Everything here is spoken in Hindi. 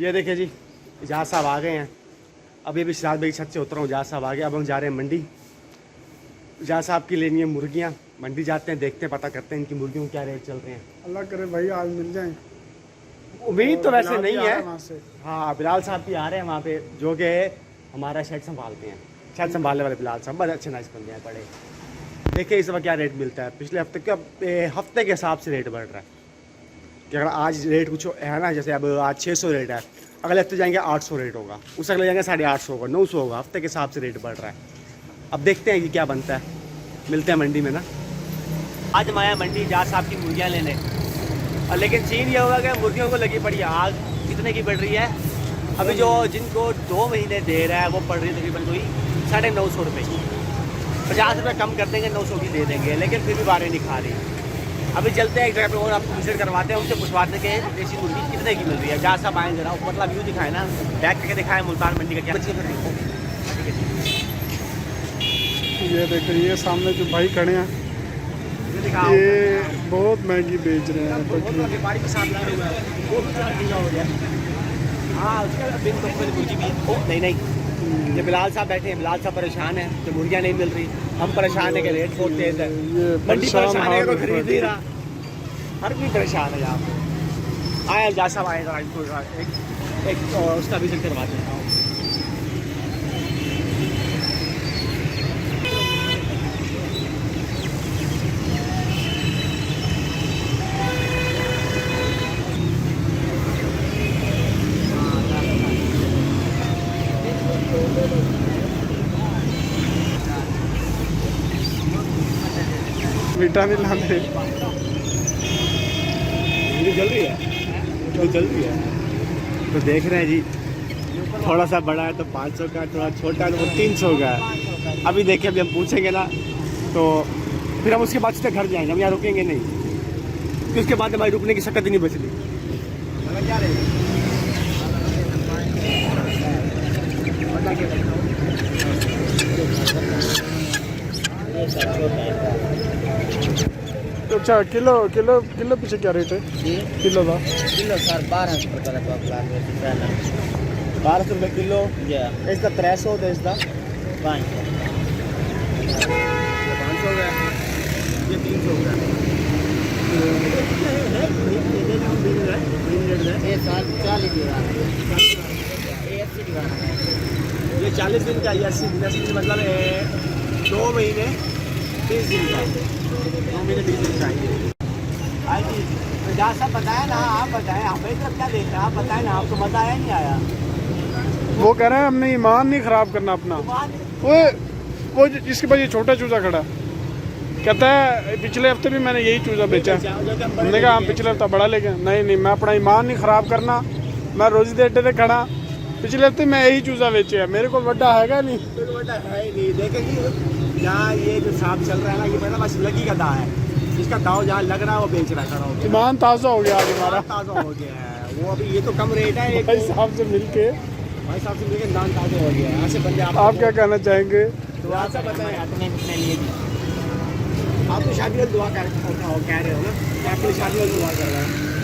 ये देखिए जी, इजाज़ साहब आ गए हैं। अभी अभी सिराज भाई छत से उतरा हूँ, इजाज़ साहब आ गए। अब हम जा रहे हैं मंडी। इजाज़ साहब की लेनी है मुर्गियाँ। मंडी जाते हैं, देखते हैं, पता करते हैं इनकी मुर्गियों को क्या रेट चल रहे हैं। अल्लाह करे भाई आज मिल जाए। उम्मीद तो वैसे नहीं है। वहाँ से हाँ, बिलाल साहब भी आ रहे हैं वहाँ पे, जो कि हमारा शेड संभालते हैं। शेड संभालने वाले बिलाल साहब बड़े अच्छे नाइस बंदे हैं, बड़े। देखिए इस वक्त क्या रेट मिलता है। पिछले हफ्ते के हिसाब से रेट बढ़ रहा है कि अगर आज रेट कुछ है ना, जैसे अब आज 600 रेट है, अगले हफ्ते जाएंगे 800 रेट होगा, उस अगले जाएंगे 850 होगा, 900 होगा। हफ्ते के हिसाब से रेट बढ़ रहा है। अब देखते हैं कि क्या बनता है। मिलते हैं मंडी में ना। आज हम आए मंडी इजाज़ साहब की मुर्गियाँ लेने, और लेकिन सीन ये होगा कि मुर्गियों को लगी पड़ी आग। कितने की बढ़ रही है अभी? जो जिनको 2 महीने दे रहा है वो पड़ रही है तकरीबन कोई 950 रुपये की। 50 रुपये कम कर देंगे, 900 की दे देंगे, लेकिन फिर भी बारें नहीं खा रही। अभी चलते हैं एक जगह पे और आपको विजिट करवाते हैं, उनसे पूछवाते हैं कि देसी मुर्गी कितने की मिल रही है। इजाज़ साहब आए जरा ऊपर व्यू दिखाए ना, बैक करके दिखाए मुल्तान मंडी का क्या। ये देखो, ये सामने जो भाई खड़े हैं ये बहुत महंगी बेच रहे हैं। व्यापारी के साथ लगा हुआ है वो हो गया। हाँ, उसका बिन तो मुर्गी भी नहीं। ये बिलाल साहब बैठे हैं, बिलाल साहब परेशान है कि मुर्गियाँ नहीं मिल रही। हम परेशान है कि रेट बहुत तेज है। मंडी परेशान है तो खरीद नहीं रहा, हर कोई परेशान है यहाँ पे। आए इजाज़ साहब आए जरा इनको एक उसका विजिट करवाते हैं। विटामिन लाते जल रही है, जल रही है। तो देख रहे हैं जी, थोड़ा सा बड़ा है तो 500 का, थोड़ा छोटा है तो 300 का है। अभी देखिए, अभी हम पूछेंगे ना तो फिर हम उसके बाद सीधे घर जाएंगे, हम यहाँ रुकेंगे नहीं। फिर उसके बाद हमारी रुकने की शक्ति नहीं बचती। अच्छा, किलो किलो किलो पीछे क्या रेट है? किलो का किलो सर 1200 रुपये का 1200 रुपये किलो। इसका 300 तो इसका 500 500 हो गया, ये 300 हो गया। ये सर 40 दीवार ये 80 दीवार ये 40 दिन का, ये 80 दिन मतलब 2 महीने 30 दिन का, 2 महीने 20 दिन का है। हाँ जी, इजाज़ साहब बताएं ना, आप बताएं, हमें तो क्या देखना, आप बताएं ना, आपको मज़ा आया नहीं आया? वो कह रहे हैं हमने ईमान नहीं खराब करना अपना। वो जिसके पास ये छोटा चूजा खड़ा कहता है पिछले हफ्ते भी मैंने यही चूजा बेचा। हमने कहा हम पिछले हफ्ता बड़ा लेके, नहीं मैं अपना ईमान नहीं खराब करना, मैं रोजी दे अड्डे से खड़ा। पिछले हफ्ते मैं यही चूजा बेचे है, मेरे को बड़ा हैगा नहीं। बड़ा है नहीं। देखेंगे यहाँ ये जो सांप चल रहा है ना, ये पहला बस लगी का दाव है। जिसका दाव जहाँ लग रहा है वो बेच रहा है, खड़ा हो गया। ईमान ताज़ा हो गया आज हमारा, ताज़ा हो गया है वो। अभी ये तो कम रेट है, भाई साहब से मिलके दान ताज़ा हो गया है। ऐसे बंदे आप क्या कहना चाहेंगे? दुआ से बताएं, अपने लिए भी आप तो शादी वाली दुआ कह रहे हो ना, आपकी शादी वाली दुआ कर रहे हैं।